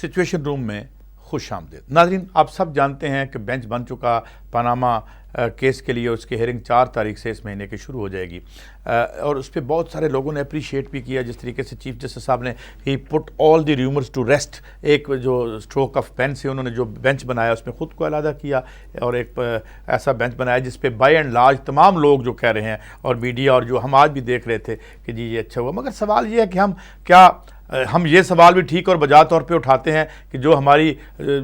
Situation روم میں خوش آمدید ناظرین، آپ سب جانتے ہیں کہ بینچ بن چکا پاناما کیس کے لیے، اس کی ہیئرنگ 4 تاریخ سے اس مہینے کی شروع ہو جائے گی، اور اس پہ بہت سارے لوگوں نے اپریشیٹ بھی کیا جس طریقے سے چیف جسٹس صاحب نے ہی پٹ آل دی ریومرز ٹو ریسٹ، ایک جو اسٹروک آف پین سے انہوں نے جو بینچ بنایا اس میں خود کو علیحدہ کیا اور ایک ایسا بینچ بنایا جس پہ بائی اینڈ لارج تمام لوگ جو کہہ رہے ہیں اور میڈیا اور جو ہم آج بھی دیکھ رہے تھے کہ جی یہ اچھا ہوا، مگر سوال یہ ہے کہ ہم یہ سوال بھی ٹھیک اور بجا طور پہ اٹھاتے ہیں کہ جو ہماری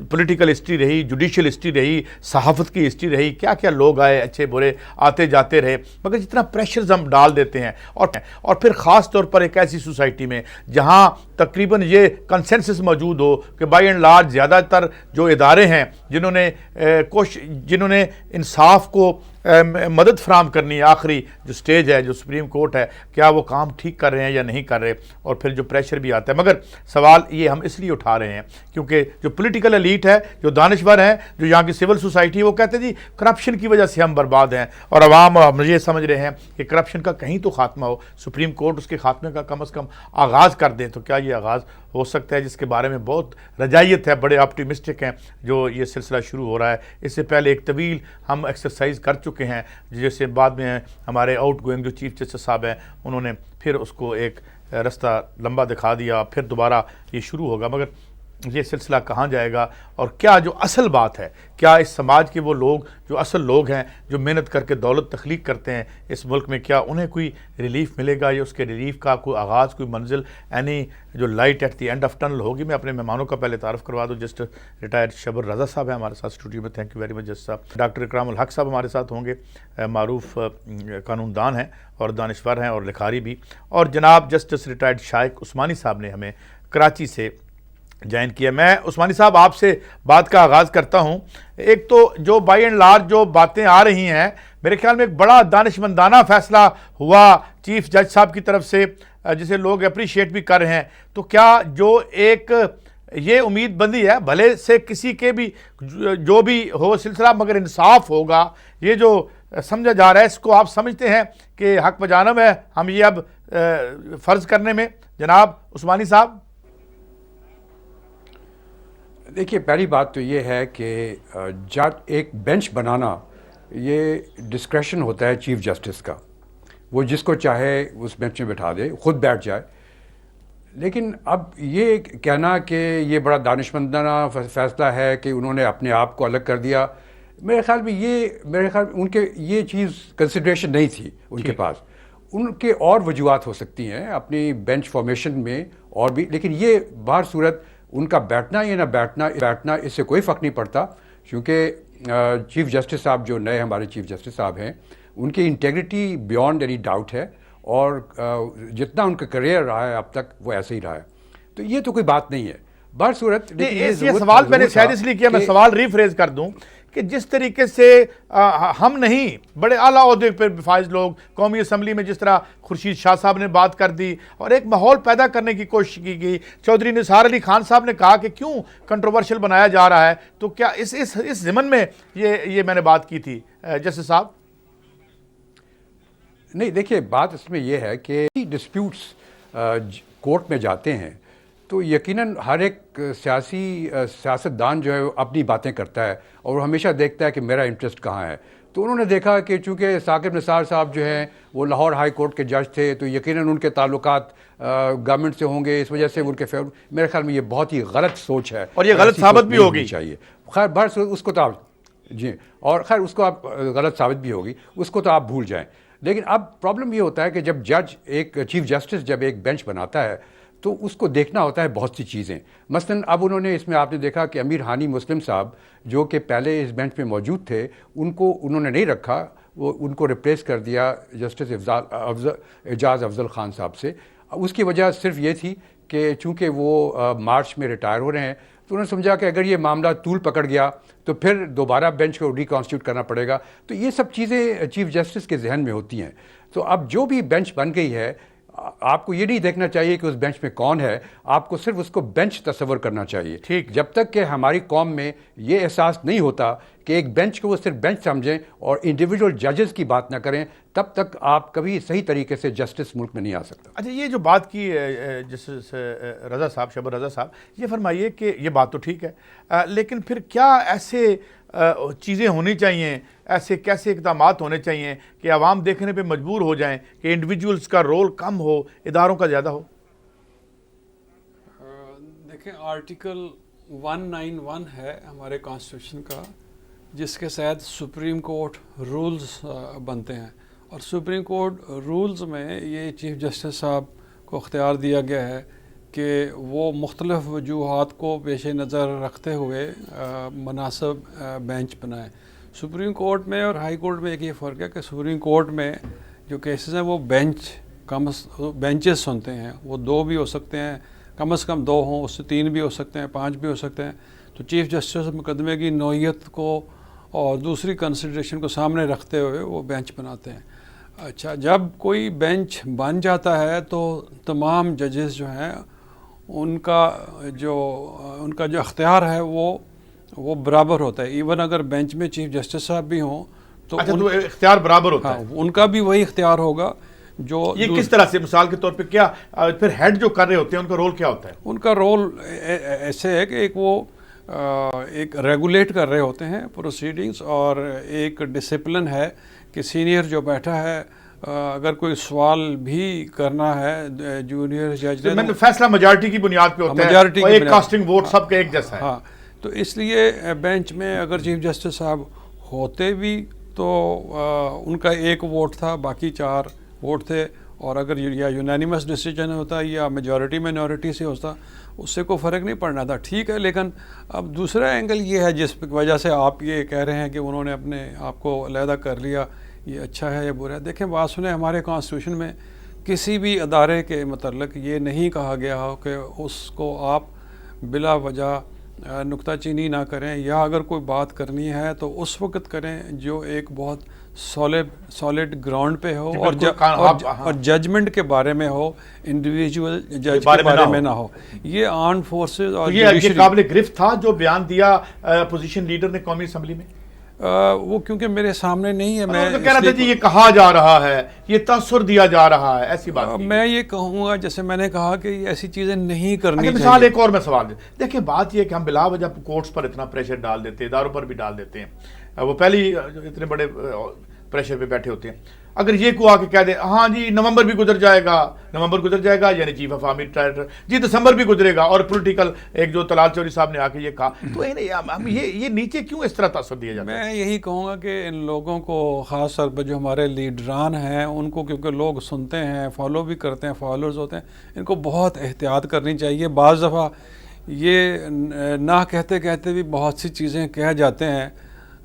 پولیٹیکل ہسٹری رہی، جوڈیشل ہسٹری رہی، صحافت کی ہسٹری رہی، کیا کیا لوگ آئے اچھے برے آتے جاتے رہے، مگر جتنا پریشرز ہم ڈال دیتے ہیں اور پھر خاص طور پر ایک ایسی سوسائٹی میں جہاں تقریباً یہ کنسنسس موجود ہو کہ بائی اینڈ لارج زیادہ تر جو ادارے ہیں جنہوں نے انصاف کو مدد فراہم کرنی ہے، آخری جو سٹیج ہے جو سپریم کورٹ ہے، کیا وہ کام ٹھیک کر رہے ہیں یا نہیں کر رہے، اور پھر جو پریشر بھی آتا ہے، مگر سوال یہ ہم اس لیے اٹھا رہے ہیں کیونکہ جو پولیٹیکل ایلیٹ ہے، جو دانشور ہیں، جو یہاں کی سول سوسائٹی ہے، وہ کہتے ہیں جی کرپشن کی وجہ سے ہم برباد ہیں، اور عوام یہ سمجھ رہے ہیں کہ کرپشن کا کہیں تو خاتمہ ہو، سپریم کورٹ اس کے خاتمے کا کم از کم آغاز کر دیں۔ تو کیا یہ آغاز ہو سکتا ہے، جس کے بارے میں بہت رجائیت ہے، بڑے آپٹیمسٹک ہیں جو یہ سلسلہ شروع ہو رہا ہے۔ اس سے پہلے ایک طویل ہم ایکسرسائز کر چکے ہیں، جیسے بعد میں ہمارے آؤٹ گوئنگ جو چیف جسٹس صاحب ہیں انہوں نے پھر اس کو ایک رستہ لمبا دکھا دیا، پھر دوبارہ یہ شروع ہوگا، مگر یہ سلسلہ کہاں جائے گا، اور کیا جو اصل بات ہے، کیا اس سماج کے وہ لوگ جو اصل لوگ ہیں جو محنت کر کے دولت تخلیق کرتے ہیں اس ملک میں، کیا انہیں کوئی ریلیف ملے گا یا اس کے ریلیف کا کوئی آغاز، کوئی منزل، یعنی جو light at the end of tunnel ہوگی۔ میں اپنے مہمانوں کا پہلے تعارف کروا دوں۔ جسٹ ریٹائرڈ شبر رضا صاحب ہیں ہمارے ساتھ اسٹوڈیو میں، thank you very much just صاحب۔ ڈاکٹر اکرام الحق صاحب ہمارے ساتھ ہوں گے، معروف قانون دان ہیں اور دانشور ہیں اور لکھاری بھی، اور جناب جسٹس ریٹائرڈ شائق عثمانی صاحب نے ہمیں کراچی سے جوائن کیا۔ میں عثمانی صاحب آپ سے بات کا آغاز کرتا ہوں۔ ایک تو جو بائی اینڈ لارج جو باتیں آ رہی ہیں، میرے خیال میں ایک بڑا دانشمندانہ فیصلہ ہوا چیف جج صاحب کی طرف سے، جسے لوگ اپریشیٹ بھی کر رہے ہیں۔ تو کیا جو ایک یہ امید بندی ہے بھلے سے کسی کے بھی جو بھی ہو سلسلہ، مگر انصاف ہوگا، یہ جو سمجھا جا رہا ہے، اس کو آپ سمجھتے ہیں کہ حق بجانب ہے ہم یہ اب فرض کرنے میں؟ جناب عثمانی صاحب۔ دیکھیے، پہلی بات تو یہ ہے کہ جج ایک بینچ بنانا یہ ڈسکریشن ہوتا ہے چیف جسٹس کا، وہ جس کو چاہے اس بینچ میں بٹھا دے، خود بیٹھ جائے۔ لیکن اب یہ کہنا کہ یہ بڑا دانشمندانہ فیصلہ ہے کہ انہوں نے اپنے آپ کو الگ کر دیا، میرے خیال میں ان کے یہ چیز کنسیڈریشن نہیں تھی ان کے پاس۔ ان کے اور وجوہات ہو سکتی ہیں اپنی بینچ فارمیشن میں اور بھی، لیکن یہ بہر صورت ان کا بیٹھنا یا نہ بیٹھنا اس سے کوئی فرق نہیں پڑتا، کیونکہ چیف جسٹس صاحب جو نئے ہمارے چیف جسٹس صاحب ہیں، ان کی انٹیگریٹی بیانڈ اینی ڈاؤٹ ہے، اور جتنا ان کا کریئر رہا ہے اب تک وہ ایسے ہی رہا ہے، تو یہ تو کوئی بات نہیں ہے بہر صورت۔ یہ سوال میں نے شاید اس لیے کیا، میں سوال ریفریز کر دوں کہ جس طریقے سے ہم نہیں، بڑے اعلیٰ عہدے پہ فائز لوگ قومی اسمبلی میں جس طرح خورشید شاہ صاحب نے بات کر دی اور ایک ماحول پیدا کرنے کی کوشش کی گئی، چودھری نثار علی خان صاحب نے کہا کہ کیوں کنٹروورشل بنایا جا رہا ہے، تو کیا اس ضمن میں یہ میں نے بات کی تھی جسٹس صاحب؟ نہیں، دیکھیے بات اس میں یہ ہے کہ ڈسپیوٹس کورٹ میں جاتے ہیں تو یقیناً ہر ایک سیاستدان جو ہے وہ اپنی باتیں کرتا ہے اور وہ ہمیشہ دیکھتا ہے کہ میرا انٹرسٹ کہاں ہے۔ تو انہوں نے دیکھا کہ چونکہ ثاقب نثار صاحب جو ہیں وہ لاہور ہائی کورٹ کے جج تھے، تو یقیناً ان کے تعلقات گورنمنٹ سے ہوں گے، اس وجہ سے ان کے فیور، میرے خیال میں یہ بہت ہی غلط سوچ ہے اور یہ غلط ثابت بھی ہوگی چاہیے۔ خیر بہر اس کو تو آپ جی، اور خیر اس کو آپ غلط ثابت بھی ہوگی، اس کو تو آپ بھول جائیں۔ لیکن اب پرابلم یہ ہوتا ہے کہ جب جج ایک چیف جسٹس جب ایک بینچ بناتا ہے تو اس کو دیکھنا ہوتا ہے بہت سی چیزیں۔ مثلاً اب انہوں نے اس میں آپ نے دیکھا کہ امیر ہانی مسلم صاحب جو کہ پہلے اس بینچ میں موجود تھے، ان کو انہوں نے نہیں رکھا، وہ ان کو ریپلیس کر دیا جسٹس اعجاز افضل خان صاحب سے۔ اس کی وجہ صرف یہ تھی کہ چونکہ وہ مارچ میں ریٹائر ہو رہے ہیں، تو انہوں نے سمجھا کہ اگر یہ معاملہ طول پکڑ گیا تو پھر دوبارہ بینچ کو ریکانسٹیٹیوٹ کرنا پڑے گا، تو یہ سب چیزیں چیف جسٹس کے ذہن میں ہوتی ہیں۔ تو اب جو بھی بینچ بن گئی ہے، آپ کو یہ نہیں دیکھنا چاہیے کہ اس بینچ میں کون ہے, آپ کو صرف اس کو بینچ تصور کرنا چاہیے. ٹھیک. جب تک کہ ہماری قوم میں یہ احساس نہیں ہوتا کہ ایک بینچ کو وہ صرف بینچ سمجھیں اور انڈیویجول ججز کی بات نہ کریں, تب تک آپ کبھی صحیح طریقے سے جسٹس ملک میں نہیں آ سکتا. اچھا, یہ جو بات کی جسٹس رضا صاحب, شبر رضا صاحب, یہ فرمائیے کہ یہ بات تو ٹھیک ہے, لیکن پھر کیا ایسے چیزیں ہونی چاہیے, ایسے کیسے اقدامات ہونے چاہیے کہ عوام دیکھنے پہ مجبور ہو جائیں کہ انڈیویجولز کا رول کم ہو, اداروں کا زیادہ ہو؟ دیکھیں, آرٹیکل 191 ہے ہمارے کانسٹیٹیوشن کا, جس کے تحت سپریم کورٹ رولز بنتے ہیں, اور سپریم کورٹ رولز میں یہ چیف جسٹس صاحب کو اختیار دیا گیا ہے کہ وہ مختلف وجوہات کو پیش نظر رکھتے ہوئے مناسب بینچ بنائیں. سپریم کورٹ میں اور ہائی کورٹ میں ایک یہ فرق ہے کہ سپریم کورٹ میں جو کیسز ہیں وہ بینچز سنتے ہیں, وہ 2 بھی ہو سکتے ہیں, کم از کم 2 ہوں, اس سے 3 بھی ہو سکتے ہیں, 5 بھی ہو سکتے ہیں. تو چیف جسٹس مقدمے کی نوعیت کو اور دوسری کنسیڈریشن کو سامنے رکھتے ہوئے وہ بینچ بناتے ہیں. اچھا, جب کوئی بینچ بن جاتا ہے تو تمام ججز جو ہیں ان کا جو اختیار ہے وہ برابر ہوتا ہے. ایون اگر بینچ میں چیف جسٹس صاحب بھی ہوں تو اختیار برابر ہوتا ہے, ان کا بھی وہی اختیار ہوگا. جو یہ کس طرح سے, مثال کے طور پہ کیا پھر ہیڈ جو کر رہے ہوتے ہیں ان کا رول کیا ہوتا ہے؟ ان کا رول ایسے ہے کہ ایک ریگولیٹ کر رہے ہوتے ہیں پروسیڈنگز, اور ایک ڈسپلن ہے کہ سینئر جو بیٹھا ہے اگر کوئی سوال بھی کرنا ہے جونیئر جج نے, فیصلہ میجارٹی کی بنیاد پہ ہوتا ہے, اور ایک کاسٹنگ ووٹ سب کا ایک جیسا ہے. ہاں, تو اس لیے بینچ میں اگر چیف جسٹس صاحب ہوتے بھی تو ان کا 1 ووٹ تھا, باقی 4 ووٹ تھے, اور اگر یا یونینیمس ڈیسیجن ہوتا یا میجورٹی مائنورٹی سے ہوتا, اس سے کوئی فرق نہیں پڑنا تھا. ٹھیک ہے, لیکن اب دوسرا اینگل یہ ہے جس وجہ سے آپ یہ کہہ رہے ہیں کہ انہوں نے اپنے آپ کو علیحدہ کر لیا, یہ اچھا ہے یا برا ہے. دیکھیں, بات سنیں, ہمارے کانسٹیٹیوشن میں کسی بھی ادارے کے متعلق یہ نہیں کہا گیا ہو کہ اس کو آپ بلا وجہ نکتہ چینی نہ کریں, یا اگر کوئی بات کرنی ہے تو اس وقت کریں جو ایک بہت سالڈ گراؤنڈ پہ ہو, اور ججمنٹ کے بارے میں ہو, انڈیویجول جج کے بارے میں نہ ہو. یہ آرم فورسز اور یہ قابل گرفت تھا جو بیان دیا اپوزیشن لیڈر نے قومی اسمبلی میں. وہ کیونکہ میرے سامنے نہیں ہے, میں کہہ رہا تھا جی یہ کہا جا رہا ہے, یہ تاثر دیا جا رہا ہے, ایسی بات میں یہ کہوں گا, جیسے میں نے کہا کہ ایسی چیزیں نہیں کرنی چاہیے. مثال ایک اور میں سوال دیں, دیکھیں بات یہ کہ ہم بلا وجہ کورٹس پر اتنا پریشر ڈال دیتے ہیں, اداروں پر بھی ڈال دیتے ہیں, وہ پہلے ہی اتنے بڑے پریشر پہ بیٹھے ہوتے ہیں. اگر یہ کو آ کے کہہ دے ہاں جی نومبر بھی گزر جائے گا, یعنی چیف آف آرمی ڈائریکٹر جی دسمبر بھی گزرے گا, اور پولیٹیکل ایک جو طلال چوری صاحب نے آ کے یہ کہا, تو ہم یہ نیچے کیوں اس طرح تاثر دیا جاتا ہے؟ میں یہی کہوں گا کہ ان لوگوں کو, خاص طور پر جو ہمارے لیڈران ہیں, ان کو کیونکہ لوگ سنتے ہیں, فالو بھی کرتے ہیں, فالوورز ہوتے ہیں, ان کو بہت احتیاط کرنی چاہیے. بعض دفعہ یہ نہ کہتے کہتے بھی بہت سی چیزیں کہہ جاتے ہیں,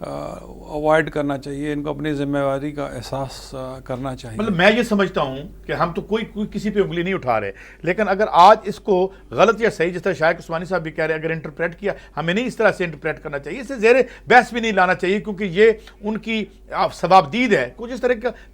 اوائڈ کرنا چاہیے, ان کو اپنی ذمہ داری کا احساس کرنا چاہیے. مطلب میں یہ سمجھتا ہوں کہ ہم تو کوئی کسی پہ انگلی نہیں اٹھا رہے, لیکن اگر آج اس کو غلط یا صحیح, جس طرح شائق عثمانی صاحب بھی کہہ رہے ہیں, اگر انٹرپریٹ کیا, ہمیں نہیں اس طرح سے انٹرپریٹ کرنا چاہیے, اسے زیر بحث بھی نہیں لانا چاہیے, کیونکہ یہ ان کی ثوابدید ہے. کچھ اس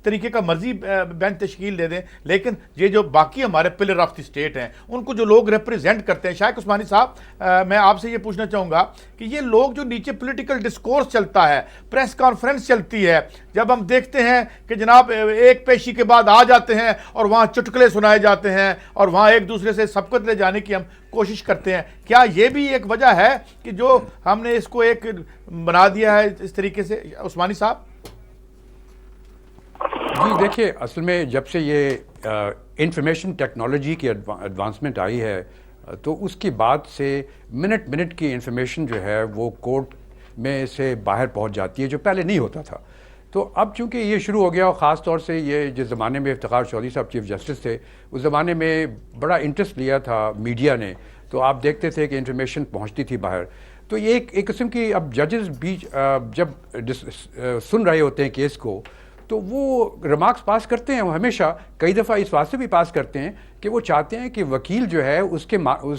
طریقے کا مرضی بینچ تشکیل دے دیں, لیکن یہ جو باقی ہمارے پلر آف دی اسٹیٹ ہیں, ان کو جو لوگ ریپرزینٹ کرتے ہیں, شائق عثمانی صاحب میں آپ سے یہ پوچھنا چاہوں گا کہ یہ لوگ جو نیچے پولیٹیکل ڈسکورس چلتا ہے, پریس کانفرنس چلتی ہے, جب ہم دیکھتے ہیں کہ جناب ایک پیشی کے بعد آ جاتے ہیں اور وہاں چٹکلے سنائے جاتے ہیں, اور وہاں ایک دوسرے سے سبقت لے جانے کی ہم کوشش کرتے ہیں, کیا یہ بھی ایک وجہ ہے کہ جو ہم نے اس کو ایک بنا دیا ہے اس طریقے سے؟ عثمانی صاحب جی دیکھیے, اصل میں جب سے یہ انفارمیشن ٹیکنالوجی کی ایڈوانسمنٹ آئی ہے تو اس کی بعد سے منٹ کی انفارمیشن جو ہے وہ کورٹ میں سے باہر پہنچ جاتی ہے, جو پہلے نہیں ہوتا تھا. تو اب چونکہ یہ شروع ہو گیا, اور خاص طور سے یہ جس زمانے میں افتخار چودھری صاحب چیف جسٹس تھے, اس زمانے میں بڑا انٹرسٹ لیا تھا میڈیا نے, تو آپ دیکھتے تھے کہ انفارمیشن پہنچتی تھی باہر. تو یہ ایک قسم کی, اب ججز بھی جب سن رہے ہوتے ہیں کیس کو, تو وہ ریمارکس پاس کرتے ہیں, وہ ہمیشہ کئی دفعہ اس واسطے بھی پاس کرتے ہیں کہ وہ چاہتے ہیں کہ وکیل جو ہے اس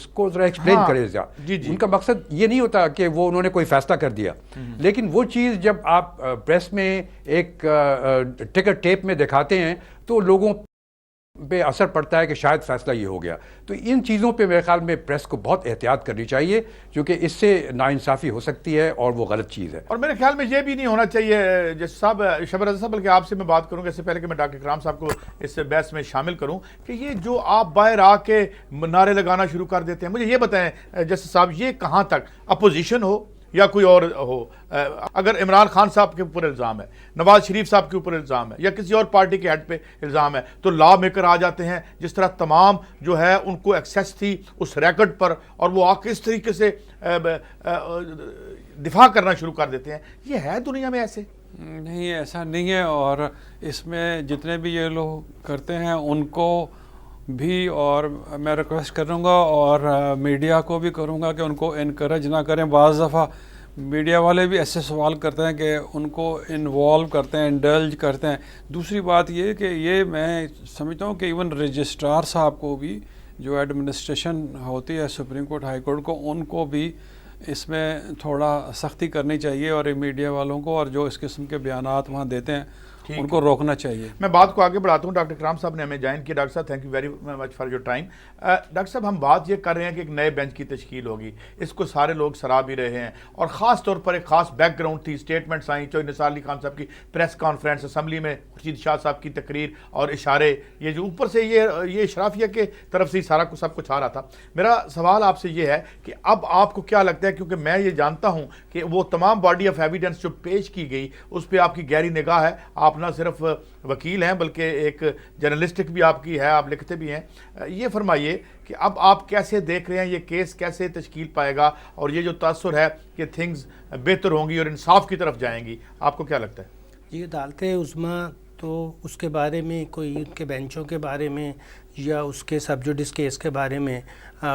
کو ذرا ایکسپلین کرے جا. ان کا مقصد یہ نہیں ہوتا کہ وہ انہوں نے کوئی فیصلہ کر دیا, لیکن وہ چیز جب آپ پریس میں ایک ٹکٹ ٹیپ میں دکھاتے ہیں تو لوگوں پہ اثر پڑتا ہے کہ شاید فیصلہ یہ ہو گیا. تو ان چیزوں پہ میرے خیال میں پریس کو بہت احتیاط کرنی چاہیے کیونکہ اس سے ناانصافی ہو سکتی ہے اور وہ غلط چیز ہے. اور میرے خیال میں یہ بھی نہیں ہونا چاہیے جس صاحب شبر رضا صاحب، بلکہ آپ سے میں بات کروں گا اس سے پہلے کہ میں ڈاکٹر اکرام صاحب کو اس بحث میں شامل کروں، کہ یہ جو آپ باہر آ کے نعرے لگانا شروع کر دیتے ہیں، مجھے یہ بتائیں جسٹس صاحب، یہ کہاں تک اپوزیشن ہو یا کوئی اور ہو، اگر عمران خان صاحب کے اوپر الزام ہے، نواز شریف صاحب کے اوپر الزام ہے، یا کسی اور پارٹی کے ہیڈ پہ الزام ہے، تو لا میکر آ جاتے ہیں جس طرح تمام جو ہے ان کو ایکسیس تھی اس ریکارڈ پر، اور وہ آ کے اس طریقے سے دفاع کرنا شروع کر دیتے ہیں. یہ ہے دنیا میں ایسے؟ نہیں، ایسا نہیں ہے. اور اس میں جتنے بھی یہ لوگ کرتے ہیں ان کو بھی، اور میں ریکویسٹ کروں گا اور میڈیا کو بھی کروں گا کہ ان کو انکریج نہ کریں. بعض دفعہ میڈیا والے بھی ایسے سوال کرتے ہیں کہ ان کو انوالو کرتے ہیں، انڈلج کرتے ہیں. دوسری بات یہ کہ یہ میں سمجھتا ہوں کہ ایون رجسٹرار صاحب کو بھی، جو ایڈمنسٹریشن ہوتی ہے سپریم کورٹ ہائی کورٹ کو، ان کو بھی اس میں تھوڑا سختی کرنی چاہیے، اور میڈیا والوں کو، اور جو اس قسم کے بیانات وہاں دیتے ہیں ان کو روکنا چاہیے. میں بات کو آگے بڑھاتا ہوں. ڈاکٹر اکرام صاحب نے ہمیں جوائن کیا. ڈاکٹر صاحب thank you very much for your time. Doctor صاحب ہم بات یہ کر رہے ہیں کہ ایک نئے بینچ کی تشکیل ہوگی، اس کو سارے لوگ سراہ بھی رہے ہیں، اور خاص طور پر ایک خاص بیک گراؤنڈ تھی، اسٹیٹمنٹس آئیں، چوہے نثار علی خان صاحب کی پریس کانفرنس، اسمبلی میں خورشید شاہ صاحب کی تقریر اور اشارے، یہ جو اوپر سے یہ اشرافیہ کے طرف سے سارا سب کچھ آ رہا تھا. میرا سوال آپ سے یہ ہے کہ اب آپ کو کیا لگتا ہے، کیونکہ میں یہ جانتا ہوں کہ وہ تمام باڈی آف ایویڈنس جو پیش کی گئی اس پہ آپ کی گہری نگاہ ہے، آپ نہ صرف وکیل ہیں بلکہ ایک جرنلسٹک بھی آپ کی ہے، آپ لکھتے بھی ہیں. یہ فرمائیے کہ اب آپ کیسے دیکھ رہے ہیں یہ کیس کیسے تشکیل پائے گا، اور یہ جو تاثر ہے کہ تھنگز بہتر ہوں گی اور انصاف کی طرف جائیں گی، آپ کو کیا لگتا ہے؟ یہ عدالت عظمیٰ تو اس کے بارے میں کوئی ان کے بینچوں کے بارے میں یا اس کے سب جوڈس کیس کے بارے میں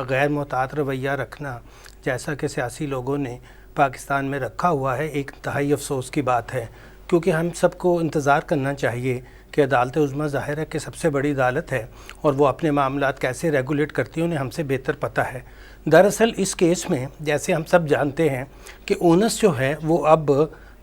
غیر محتاط رویہ رکھنا، جیسا کہ سیاسی لوگوں نے پاکستان میں رکھا ہوا ہے، ایک انتہائی افسوس کی بات ہے. کیونکہ ہم سب کو انتظار کرنا چاہیے کہ عدالت عظمیٰ ظاہر ہے کہ سب سے بڑی عدالت ہے، اور وہ اپنے معاملات کیسے ریگولیٹ کرتی ہے انہیں ہم سے بہتر پتہ ہے. دراصل اس کیس میں جیسے ہم سب جانتے ہیں کہ اونس جو ہے وہ اب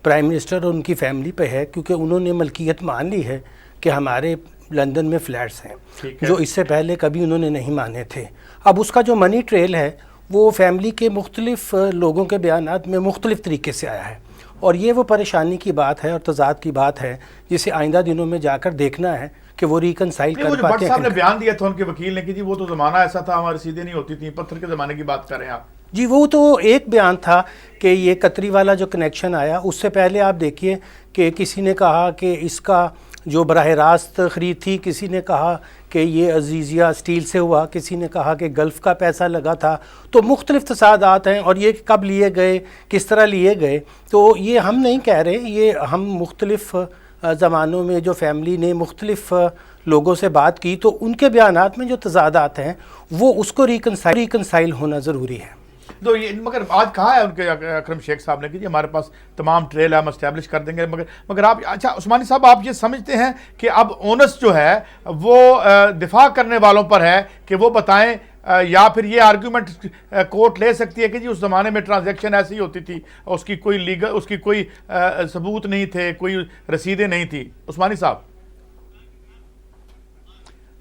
پرائم منسٹر اور ان کی فیملی پہ ہے، کیونکہ انہوں نے ملکیت مان لی ہے کہ ہمارے لندن میں فلیٹس ہیں، جو اس سے پہلے کبھی انہوں نے نہیں مانے تھے. اب اس کا جو منی ٹریل ہے وہ فیملی کے مختلف لوگوں کے بیانات میں مختلف طریقے سے آیا ہے، اور یہ وہ پریشانی کی بات ہے اور تضاد کی بات ہے جسے آئندہ دنوں میں جا کر دیکھنا ہے کہ وہ ریکنسائل کر پاتے ہیں. بٹ صاحب نے بیان دیا تھا ان کے وکیل نے کہ جی وہ تو زمانہ ایسا تھا، ہماری رسیدیں نہیں ہوتی تھیں، پتھر کے زمانے کی بات کر رہے ہیں آپ. جی وہ تو ایک بیان تھا کہ یہ قطری والا جو کنیکشن آیا، اس سے پہلے آپ دیکھیے کہ کسی نے کہا کہ اس کا جو براہ راست خرید تھی، کسی نے کہا کہ یہ عزیزیہ اسٹیل سے ہوا، کسی نے کہا کہ گلف کا پیسہ لگا تھا. تو مختلف تصادات ہیں، اور یہ کب لیے گئے، کس طرح لیے گئے، تو یہ ہم نہیں کہہ رہے، یہ ہم مختلف زمانوں میں جو فیملی نے مختلف لوگوں سے بات کی تو ان کے بیانات میں جو تضادات ہیں وہ اس کو ریکنسائل ہونا ضروری ہے. تو یہ مگر آج کہا ہے ان کے اکرم شیخ صاحب نے کہ جی ہمارے پاس تمام ٹریل ہے، ہم اسٹیبلش کر دیں گے. مگر آپ اچھا عثمانی صاحب، آپ یہ سمجھتے ہیں کہ اب اونس جو ہے وہ دفاع کرنے والوں پر ہے کہ وہ بتائیں، یا پھر یہ آرگیومنٹ کورٹ لے سکتی ہے کہ جی اس زمانے میں ٹرانزیکشن ایسی ہوتی تھی، اس کی کوئی لیگل، اس کی کوئی ثبوت نہیں تھے، کوئی رسیدیں نہیں تھی؟ عثمانی صاحب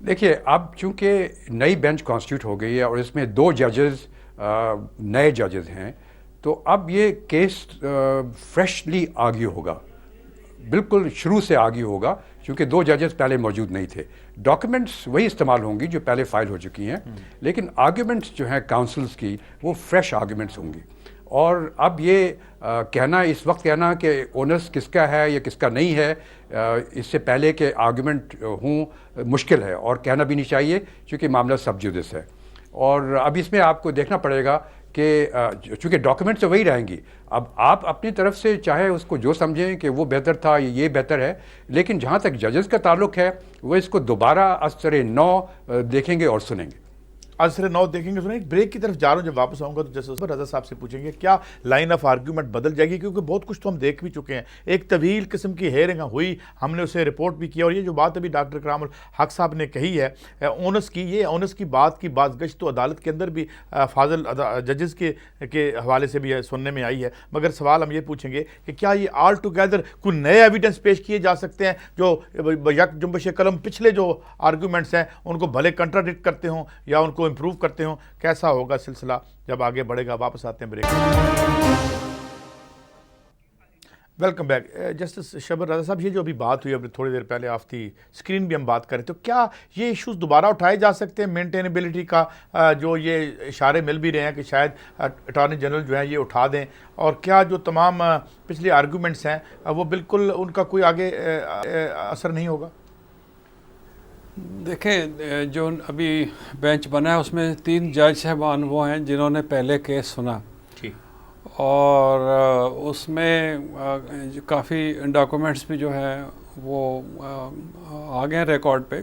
دیکھیے، اب چونکہ نئی بینچ کانسٹیٹیوٹ ہو گئی ہے اور اس میں 2 ججز نئے ججز ہیں، تو اب یہ کیس فریشلی آرگیو ہوگا، بالکل شروع سے آرگیو ہوگا، کیونکہ 2 ججز پہلے موجود نہیں تھے. ڈاکیومنٹس وہی استعمال ہوں گی جو پہلے فائل ہو چکی ہیں، لیکن آرگیومنٹس جو ہیں کاؤنسلز کی وہ فریش آرگیومنٹس ہوں گی. اور اب یہ کہنا، اس وقت کہنا کہ اونرس کس کا ہے یا کس کا نہیں ہے، اس سے پہلے کہ آرگیومنٹ ہوں، مشکل ہے، اور کہنا بھی نہیں چاہیے کیونکہ معاملہ سب جوڈس ہے. اور اب اس میں آپ کو دیکھنا پڑے گا کہ چونکہ ڈاکیومنٹس تو وہی رہیں گی، اب آپ اپنی طرف سے چاہے اس کو جو سمجھیں کہ وہ بہتر تھا، یہ بہتر ہے، لیکن جہاں تک ججز کا تعلق ہے وہ اس کو دوبارہ از سر نو دیکھیں گے اور سنیں گے. عصر نو دیکھیں گے. سنیں ایک بریک کی طرف جا رہا ہوں, جب واپس آؤں گا تو جسٹس رضا صاحب سے پوچھیں گے کیا لائن آف آرگیومنٹ بدل جائے گی, کیونکہ بہت کچھ تو ہم دیکھ بھی چکے ہیں. ایک طویل قسم کی ہیئرنگ ہوئی, ہم نے اسے رپورٹ بھی کیا, اور یہ جو بات ابھی ڈاکٹر کرام الحق صاحب نے کہی ہے اونس کی, یہ اونس کی بات کی بازگشت تو عدالت کے اندر بھی فاضل ججز کے حوالے سے بھی سننے میں آئی ہے. مگر سوال ہم یہ پوچھیں گے کہ کیا یہ آل ٹوگیدر کوئی نئے ایویڈنس پیش کیے جا سکتے ہیں جو یک جنبش قلم پچھلے جو آرگیومنٹس ہیں ان کو بھلے کنٹراڈکٹ کرتے ہوں یا ان کو امپروو کرتے ہوں؟ کیسا ہوگا سلسلہ جب آگے بڑھے گا؟ واپس آتے ہیں بریک. Welcome back. جسٹس شبر رضا صاحب, یہ جو ابھی بات ہوئی ابھی تھوڑی دیر پہلے آف دی اسکرین بھی ہم بات کریں, تو کیا یہ ایشوز دوبارہ اٹھائے جا سکتے ہیں مینٹینیبلٹی کا, جو یہ اشارے مل بھی رہے ہیں کہ شاید اٹارنی جنرل جو ہیں یہ اٹھا دیں, اور کیا جو تمام پچھلے آرگومنٹس ہیں وہ بالکل ان کا کوئی آگے اثر نہیں ہوگا؟ دیکھیں, جو ابھی بینچ بنا ہے اس میں 3 جج صاحبان وہ ہیں جنہوں نے پہلے کیس سنا, اور اس میں کافی ڈاکومنٹس بھی جو ہیں وہ آ گئے ہیں ریکارڈ پہ.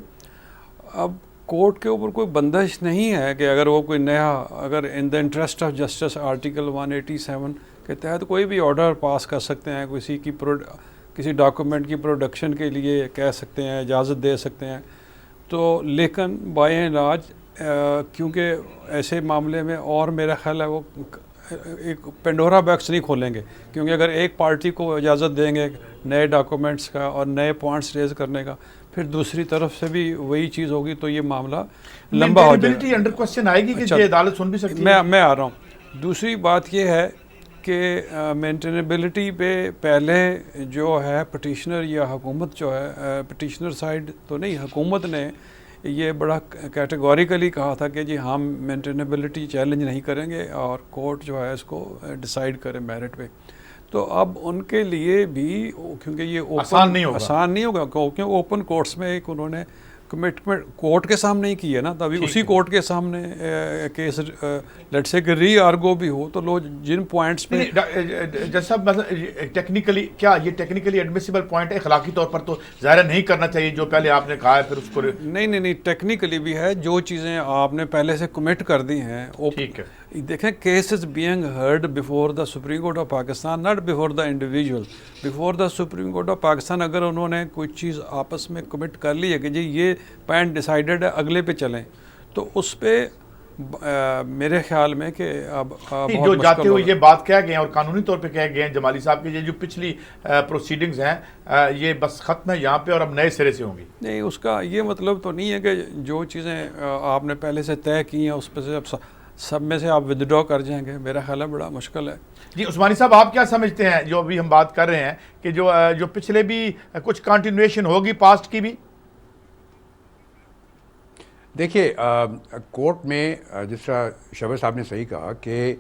اب کورٹ کے اوپر کوئی بندش نہیں ہے کہ اگر وہ کوئی نیا, اگر in the interest of justice article 187 کے تحت کوئی بھی آرڈر پاس کر سکتے ہیں, کسی ڈاکومنٹ کی پروڈکشن کے لیے کہہ سکتے ہیں, اجازت دے سکتے ہیں. تو لیکن بائی اینڈ لارج کیونکہ ایسے معاملے میں, اور میرا خیال ہے وہ ایک پینڈورا باکس نہیں کھولیں گے, کیونکہ اگر ایک پارٹی کو اجازت دیں گے نئے ڈاکومنٹس کا اور نئے پوائنٹس ریز کرنے کا, پھر دوسری طرف سے بھی وہی چیز ہوگی, تو یہ معاملہ لمبا ہو جائے گا. انڈر کوسچن آئے گی کہ یہ عدالت سن بھی سکتی ہے. میں آ رہا ہوں. دوسری بات یہ ہے کہ مینٹینیبلٹی پہ پہلے جو ہے پٹیشنر یا حکومت جو ہے, پٹیشنر سائڈ تو نہیں, حکومت نے یہ بڑا کیٹیگوریکلی کہا تھا کہ جی ہم مینٹینیبلٹی چیلنج نہیں کریں گے اور کورٹ جو ہے اس کو ڈیسائیڈ کرے میرٹ پہ. تو اب ان کے لیے بھی, کیونکہ یہ آسان نہیں ہوگا کیونکہ اوپن کورٹس میں ایک انہوں نے کمٹمنٹ کورٹ کے سامنے ہی کی ہے نا, تبھی اسی کورٹ کے سامنے کیس لیٹ سے کہ ری آرگو بھی ہو, تو لوگ جن پوائنٹس پہ جیسا ٹیکنیکلی, کیا یہ ٹیکنیکلی ایڈمیسیبل پوائنٹ ہے؟ اخلاقی طور پر تو ظاہر نہیں کرنا چاہیے جو پہلے آپ نے کہا ہے, پھر اس کو نہیں ٹیکنیکلی بھی ہے. جو چیزیں آپ نے پہلے سے کمٹ کر دی ہیں, ٹھیک ہے. دیکھیں, case is being heard before the supreme court of Pakistan, not before the individual. Before the supreme court of Pakistan اگر انہوں نے کوئی چیز آپس میں کمٹ کر لی ہے کہ جی یہ پوائنٹ ڈیسائیڈڈ ہے, اگلے پہ چلیں, تو اس پہ میرے خیال میں کہ اب جو جاتے ہوئے یہ بات کہہ گئے ہیں اور قانونی طور پہ کہہ گئے ہیں جمالی صاحب کہ یہ جو پچھلی پروسیڈنگز ہیں یہ بس ختم ہے یہاں پہ اور اب نئے سرے سے ہوں گی. نہیں, اس کا یہ مطلب تو نہیں ہے کہ جو چیزیں آپ نے پہلے سے طے کی ہیں اس پہ سے اب سب میں سے آپ ودڈرا کر جائیں گے, میرا خیال ہے بڑا مشکل ہے. جی عثمانی صاحب, آپ کیا سمجھتے ہیں جو ابھی ہم بات کر رہے ہیں کہ جو پچھلے بھی کچھ کنٹینویشن ہوگی پاسٹ کی بھی؟ دیکھیے, کورٹ میں جس طرح شبر صاحب نے صحیح کہا کہ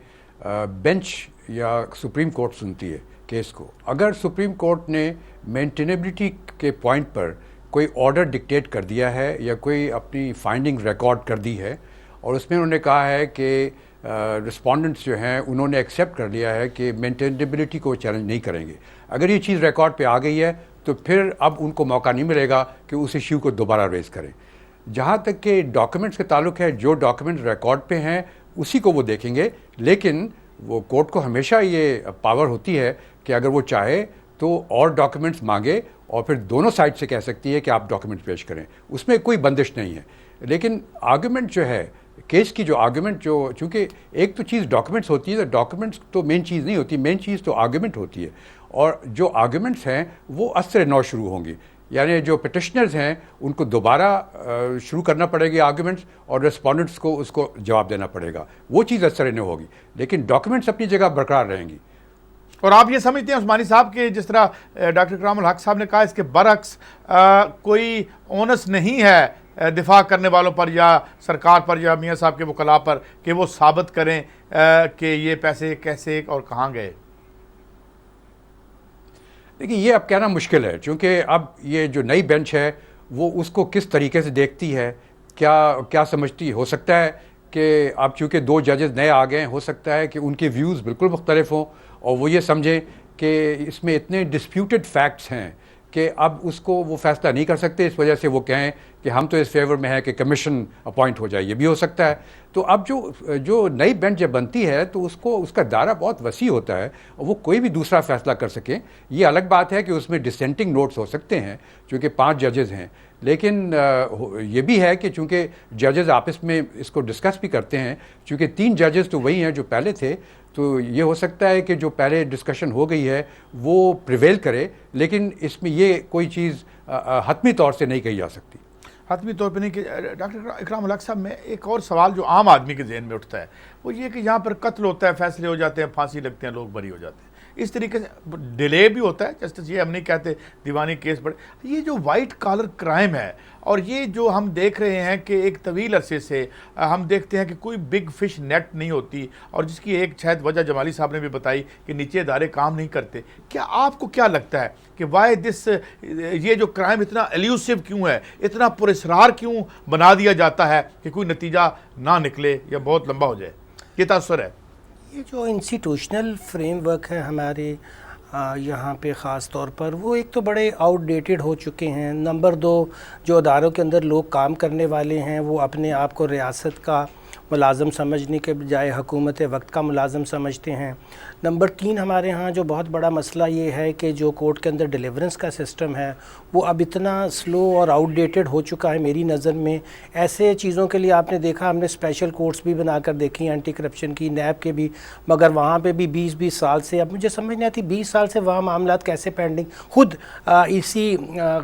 بینچ یا سپریم کورٹ سنتی ہے کیس کو. اگر سپریم کورٹ نے مینٹینیبلٹی کے پوائنٹ پر کوئی آرڈر ڈکٹیٹ کر دیا ہے یا کوئی اپنی فائنڈنگ ریکارڈ کر دی ہے, اور اس میں انہوں نے کہا ہے کہ رسپونڈنٹس جو ہیں انہوں نے ایکسیپٹ کر لیا ہے کہ مینٹینیبلٹی کو چیلنج نہیں کریں گے, اگر یہ چیز ریکارڈ پہ آ گئی ہے تو پھر اب ان کو موقع نہیں ملے گا کہ اس ایشو کو دوبارہ ریز کریں. جہاں تک کہ ڈاکومنٹس کے تعلق ہے, جو ڈاکومنٹ ریکارڈ پہ ہیں اسی کو وہ دیکھیں گے, لیکن وہ کورٹ کو ہمیشہ یہ پاور ہوتی ہے کہ اگر وہ چاہے تو اور ڈاکومنٹس مانگے اور پھر دونوں سائڈ سے کہہ سکتی ہے کہ آپ ڈاکومنٹ پیش کریں, اس میں کوئی بندش نہیں ہے. لیکن آرگومنٹ جو ہے کیس کی, جو آرگومنٹ جو, چونکہ ایک تو چیز ڈاکومنٹس ہوتی ہے, ڈاکومنٹس تو مین چیز نہیں ہوتی, مین چیز تو آرگومنٹ ہوتی ہے, اور جو آرگومنٹس ہیں وہ اثر نو شروع ہوں گی, یعنی جو پٹیشنرز ہیں ان کو دوبارہ شروع کرنا پڑے گی آرگومنٹس, اور رسپونڈنٹس کو اس کو جواب دینا پڑے گا, وہ چیز اثر نو ہوگی, لیکن ڈاکومنٹس اپنی جگہ برقرار رہیں گی. اور آپ یہ سمجھتے ہیں عثمانی صاحب کہ جس طرح ڈاکٹر کرام الحق صاحب نے کہا, اس کے برعکس کوئی اونس نہیں ہے دفاع کرنے والوں پر یا سرکار پر یا میاں صاحب کے وکلاء پر کہ وہ ثابت کریں کہ یہ پیسے کیسے اور کہاں گئے؟ دیکھیے, یہ اب کہنا مشکل ہے, چونکہ اب یہ جو نئی بینچ ہے وہ اس کو کس طریقے سے دیکھتی ہے, کیا سمجھتی. ہو سکتا ہے کہ اب چونکہ 2 ججز نئے آ گئے ہیں, ہو سکتا ہے کہ ان کے ویوز بالکل مختلف ہوں اور وہ یہ سمجھیں کہ اس میں اتنے ڈسپیوٹڈ فیکٹس ہیں کہ اب اس کو وہ فیصلہ نہیں کر سکتے, اس وجہ سے وہ کہیں کہ ہم تو اس فیور میں ہے کہ کمیشن اپوائنٹ ہو جائے, یہ بھی ہو سکتا ہے. تو اب جو نئی بینچ جب بنتی ہے تو اس کا دائرہ بہت وسیع ہوتا ہے اور وہ کوئی بھی دوسرا فیصلہ کر سکیں. یہ الگ بات ہے کہ اس میں ڈسینٹنگ نوٹس ہو سکتے ہیں چونکہ 5 ججز ہیں, لیکن یہ بھی ہے کہ چونکہ ججز آپس میں اس کو ڈسکس بھی کرتے ہیں, چونکہ 3 ججز تو وہی ہیں جو پہلے تھے, تو یہ ہو سکتا ہے کہ جو پہلے ڈسکشن ہو گئی ہے وہ پریویل کرے, لیکن اس میں یہ کوئی چیز حتمی طور سے نہیں کہی جا سکتی. حتمی طور پہ نہیں کہ ڈاکٹر اکرام الحق صاحب, میں ایک اور سوال جو عام آدمی کے ذہن میں اٹھتا ہے وہ یہ کہ یہاں پر قتل ہوتا ہے, فیصلے ہو جاتے ہیں, پھانسی لگتے ہیں, لوگ بری ہو جاتے ہیں, اس طریقے سے ڈیلے بھی ہوتا ہے جسٹس, یہ ہم نہیں کہتے دیوانی کیس بڑے, یہ جو وائٹ کالر کرائم ہے اور یہ جو ہم دیکھ رہے ہیں کہ ایک طویل عرصے سے ہم دیکھتے ہیں کہ کوئی بگ فش نیٹ نہیں ہوتی, اور جس کی ایک شاید وجہ جمالی صاحب نے بھی بتائی کہ نیچے ادارے کام نہیں کرتے. کیا آپ کو کیا لگتا ہے کہ وائی دس, یہ جو کرائم اتنا ایلیوسو کیوں ہے, اتنا پراسرار کیوں بنا دیا جاتا ہے کہ کوئی نتیجہ نہ نکلے یا بہت لمبا ہو جائے؟ یہ تاثر ہے. یہ جو انسٹیٹیوشنل فریم ورک ہے ہمارے یہاں پہ خاص طور پر, وہ ایک تو بڑے آؤٹ ڈیٹڈ ہو چکے ہیں. نمبر 2, جو اداروں کے اندر لوگ کام کرنے والے ہیں وہ اپنے آپ کو ریاست کا ملازم سمجھنے کے بجائے حکومت وقت کا ملازم سمجھتے ہیں. نمبر 3, ہمارے ہاں جو بہت بڑا مسئلہ یہ ہے کہ جو کورٹ کے اندر ڈیلیورنس کا سسٹم ہے وہ اب اتنا سلو اور آؤٹ ڈیٹڈ ہو چکا ہے میری نظر میں. ایسے چیزوں کے لیے آپ نے دیکھا, ہم نے اسپیشل کورٹس بھی بنا کر دیکھی, اینٹی کرپشن کی, نیب کے بھی, مگر وہاں پہ بھی 20 سال سے, اب مجھے سمجھ نہیں آتی 20 سال سے وہاں معاملات کیسے پینڈنگ. خود اسی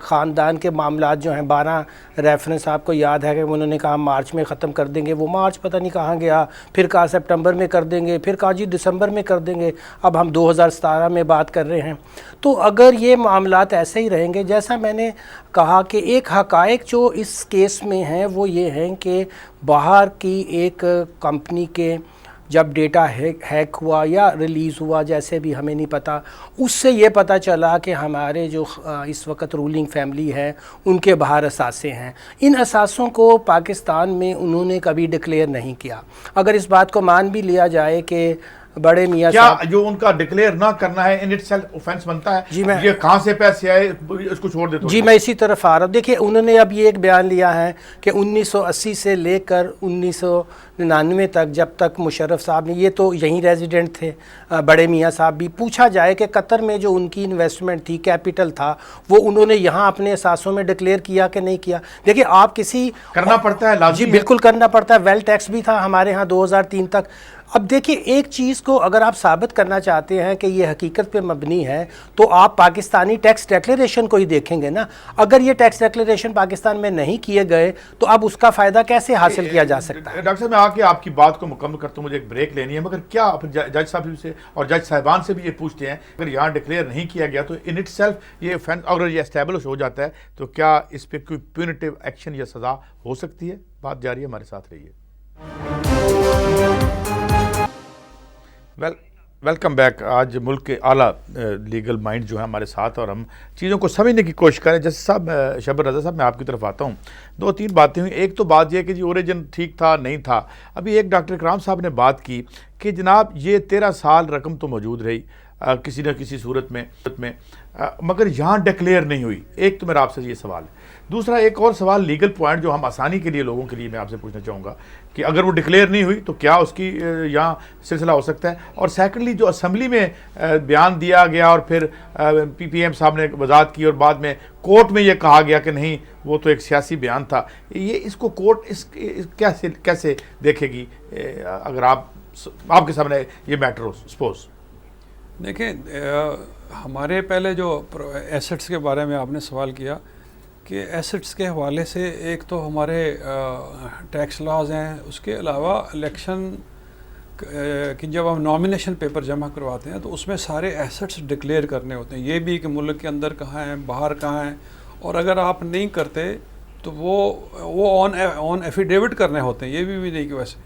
خاندان کے معاملات جو ہیں 12 ریفرنس آپ کو یاد ہے کہ انہوں نے کہا مارچ میں ختم کر دیں گے, وہ مارچ پتہ نہیں کہاں گیا, پھر کہا سپٹمبر میں کر دیں گے, پھر کہا جی دسمبر میں کر دیں گے, اب ہم 2017 میں بات کر رہے ہیں. تو اگر یہ معاملات ایسے ہی رہیں گے, جیسا میں نے کہا کہ ایک حقائق جو اس کیس میں ہیں وہ یہ ہیں کہ باہر کی ایک کمپنی کے جب ڈیٹا ہیک ہوا یا ریلیز ہوا, جیسے بھی ہمیں نہیں پتہ, اس سے یہ پتہ چلا کہ ہمارے جو اس وقت رولنگ فیملی ہے ان کے باہر اثاثے ہیں. ان اثاثوں کو پاکستان میں انہوں نے کبھی ڈکلیئر نہیں کیا. اگر اس بات کو مان بھی لیا جائے کہ بڑے میاں کیا جو ان کا ڈکلیئر نہ کرنا ہے ان اٹ سیلف اوفینس بنتا ہے؟ جی, میں یہ کہاں سے پیسے آئے اس کو چھوڑ دیتا ہوں. جی, میں اسی طرف آ رہا ہوں. دیکھیے, انہوں نے اب یہ ایک بیان لیا ہے کہ 1980 سے لے کر 1999 تک, جب تک مشرف صاحب نے, یہ تو یہیں ریزیڈنٹ تھے, بڑے میاں صاحب بھی, پوچھا جائے کہ قطر میں جو ان کی انویسٹمنٹ تھی, کیپٹل تھا, وہ انہوں نے یہاں اپنے اثاثوں میں ڈکلیئر کیا کہ نہیں کیا. دیکھیے, آپ کسی کرنا پڑتا ہے, لازمی جی بالکل کرنا پڑتا ہے. ویل ٹیکس بھی تھا ہمارے ہاں 2003 تک. اب دیکھیے, ایک چیز کو اگر آپ ثابت کرنا چاہتے ہیں کہ یہ حقیقت پہ مبنی ہے تو آپ پاکستانی ٹیکس ڈیکلیریشن کو ہی دیکھیں گے نا. اگر یہ ٹیکس ڈیکلیریشن پاکستان میں نہیں کیے گئے تو اب اس کا فائدہ کیسے حاصل کیا جا سکتا ہے؟ ڈاکٹر صاحب, میں آ کے آپ کی بات کو مکمل کرتا ہوں, مجھے ایک بریک لینی ہے, مگر کیا جج صاحب سے اور جج صاحبان سے بھی یہ پوچھتے ہیں اگر یہاں ڈکلیئر نہیں کیا گیا تو ان اٹ سیلف یہ offense اگر یہ اسٹیبلش ہو جاتا ہے تو کیا اس پہ کوئی پیونیٹیو ایکشن یا سزا ہو سکتی ہے؟ بات جاری ہے, ہمارے ساتھ رہیے. Welcome back. آج ملک کے اعلیٰ لیگل مائنڈ جو ہے ہمارے ساتھ, اور ہم چیزوں کو سمجھنے کی کوشش کریں. جیسے صاحب شبر رضا صاحب, میں آپ کی طرف آتا ہوں. 2-3 باتیں ہوئیں. ایک تو بات یہ کہ جی اوریجن ٹھیک تھا نہیں تھا. ابھی ایک ڈاکٹر اکرام صاحب نے بات کی کہ جناب یہ 13 سال رقم تو موجود رہی کسی نہ کسی صورت میں, مگر یہاں ڈکلیئر نہیں ہوئی. ایک تو میرا آپ سے یہ سوال ہے. دوسرا ایک اور سوال لیگل پوائنٹ جو ہم آسانی کے لیے لوگوں کے لیے میں آپ سے پوچھنا چاہوں گا کہ اگر وہ ڈکلیئر نہیں ہوئی تو کیا اس کی یہاں سلسلہ ہو سکتا ہے؟ اور سیکنڈلی جو اسمبلی میں بیان دیا گیا اور پھر پی پی ایم صاحب نے وضاحت کی اور بعد میں کورٹ میں یہ کہا گیا کہ نہیں وہ تو ایک سیاسی بیان تھا, یہ اس کو کورٹ کیسے دیکھے گی اگر آپ کے سامنے یہ میٹر ہو سپوز؟ دیکھیں, ہمارے پہلے جو ایسٹس کے بارے میں آپ نے سوال کیا کہ ایسٹس کے حوالے سے ایک تو ہمارے ٹیکس لاز ہیں, اس کے علاوہ الیکشن کہ جب ہم نامینیشن پیپر جمع کرواتے ہیں تو اس میں سارے ایسٹس ڈکلیئر کرنے ہوتے ہیں. یہ بھی کہ ملک کے اندر کہاں ہیں, باہر کہاں ہیں, اور اگر آپ نہیں کرتے تو وہ آن ایفیڈیوٹ کرنے ہوتے ہیں. یہ بھی نہیں کہ ویسے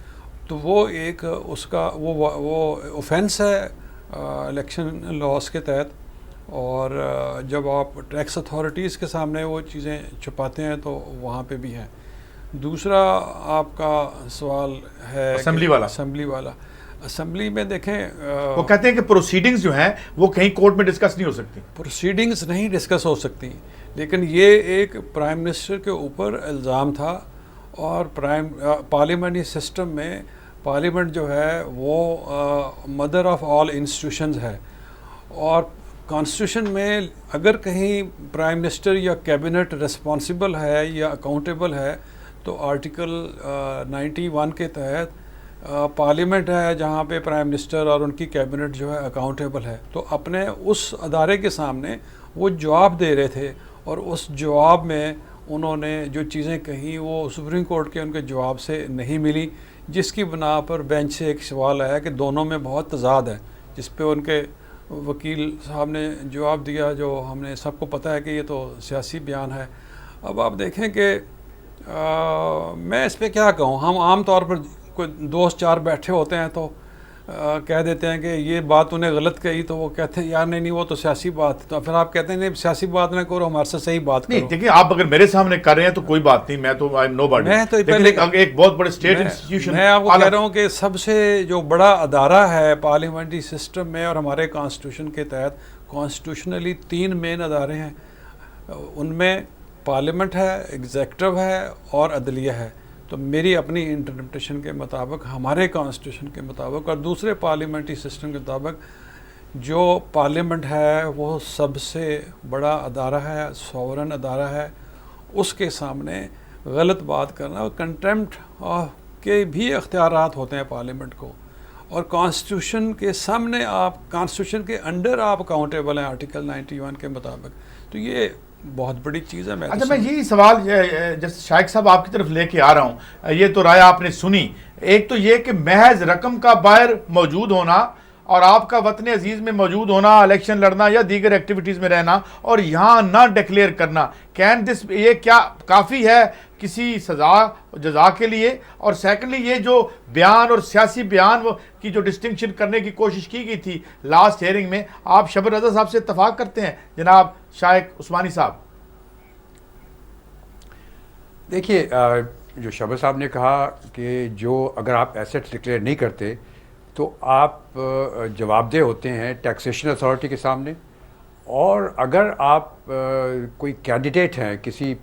تو وہ ایک اس کا وہ اوفینس ہے الیکشن لاس کے تحت. اور جب آپ ٹیکس اتھارٹیز کے سامنے وہ چیزیں چھپاتے ہیں تو وہاں پہ بھی ہیں. دوسرا آپ کا سوال ہے اسمبلی والا. اسمبلی میں دیکھیں, وہ کہتے ہیں کہ پروسیڈنگز جو ہیں وہ کہیں کورٹ میں ڈسکس نہیں ہو سکتی. پروسیڈنگز نہیں ڈسکس ہو سکتی, لیکن یہ ایک پرائم منسٹر کے اوپر الزام تھا، اور پارلیمنٹری سسٹم میں پارلیمنٹ جو ہے وہ مدر آف آل انسٹیٹیوشنز ہے، اور کانسٹیٹیوشن میں اگر کہیں پرائم منسٹر یا کیبنٹ رسپانسبل ہے یا اکاؤنٹیبل ہے تو آرٹیکل 91 کے تحت پارلیمنٹ ہے جہاں پہ پرائم منسٹر اور ان کی کیبنٹ جو ہے اکاؤنٹیبل ہے، تو اپنے اس ادارے کے سامنے وہ جواب دے رہے تھے، اور اس جواب میں انہوں نے جو چیزیں کہیں وہ سپریم کورٹ کے ان کے جواب سے نہیں ملی، جس کی بنا پر بینچ سے ایک سوال آیا کہ دونوں میں بہت تضاد ہے، جس پہ ان کے وکیل صاحب نے جواب دیا جو ہم نے سب کو پتہ ہے کہ یہ تو سیاسی بیان ہے۔ اب آپ دیکھیں کہ میں اس پہ کیا کہوں، ہم عام طور پر کوئی دوست چار بیٹھے ہوتے ہیں تو کہہ دیتے ہیں کہ یہ بات انہیں غلط کہی، تو وہ کہتے ہیں یار نہیں وہ تو سیاسی بات، تو پھر آپ کہتے ہیں نہیں سیاسی بات نہ کرو، ہمارے سے صحیح بات کرو۔ نہیں دیکھیں، آپ اگر میرے سامنے کر رہے ہیں تو کوئی بات نہیں، میں تو آئی ایم نو باڈی، میں تو لیکن ایک بہت بڑے اسٹیٹ انسٹیٹیوشن، میں آپ کو کہہ رہا ہوں کہ سب سے جو بڑا ادارہ ہے پارلیمنٹری سسٹم میں اور ہمارے کانسٹیٹیوشن کے تحت کانسٹیٹیوشنلی 3 مین ادارے ہیں، ان میں پارلیمنٹ ہے، ایگزیکٹو ہے اور عدلیہ ہے۔ تو میری اپنی انٹرپریٹیشن کے مطابق، ہمارے کانسٹیٹیوشن کے مطابق اور دوسرے پارلیمنٹری سسٹم کے مطابق، جو پارلیمنٹ ہے وہ سب سے بڑا ادارہ ہے، سوورن ادارہ ہے، اس کے سامنے غلط بات کرنا اور کنٹیمپٹ کے بھی اختیارات ہوتے ہیں پارلیمنٹ کو، اور کانسٹیٹیوشن کے سامنے آپ کانسٹیٹیوشن کے انڈر آپ اکاؤنٹیبل ہیں آرٹیکل 91 کے مطابق، تو یہ بہت بڑی چیز ہے۔ اچھا، میں یہی سوال جیسے شائق صاحب آپ کی طرف لے کے آ رہا ہوں، یہ تو رائے آپ نے سنی، ایک تو یہ کہ محض رقم کا باہر موجود ہونا اور آپ کا وطن عزیز میں موجود ہونا، الیکشن لڑنا یا دیگر ایکٹیویٹیز میں رہنا اور یہاں نہ ڈکلیئر کرنا، یہ کیا کافی ہے کسی سزا جزا کے لیے؟ اور سیکنڈلی یہ جو بیان اور سیاسی بیان کی جو ڈسٹنکشن کرنے کی کوشش کی گئی تھی لاسٹ ہیئرنگ میں، آپ شبر رضا صاحب سے اتفاق کرتے ہیں جناب شائق عثمانی صاحب؟ دیکھیے، جو شبر صاحب نے کہا کہ جو اگر آپ ایسٹ ڈکلیئر نہیں کرتے تو آپ جواب دہ ہوتے ہیں ٹیکسیشن اتھارٹی کے سامنے، اور اگر آپ کوئی کینڈیڈیٹ ہیں کسی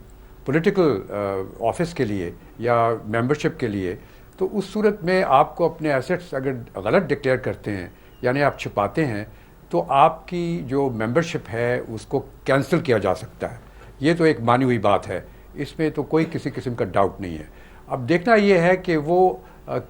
پولیٹیکل آفس کے لیے یا ممبرشپ کے لیے، تو اس صورت میں آپ کو اپنے ایسٹس اگر غلط ڈکلیئر کرتے ہیں یعنی آپ چھپاتے ہیں تو آپ کی جو ممبرشپ ہے اس کو کینسل کیا جا سکتا ہے۔ یہ تو ایک مانی ہوئی بات ہے، اس میں تو کوئی کسی قسم کا ڈاؤٹ نہیں ہے۔ اب دیکھنا یہ ہے کہ وہ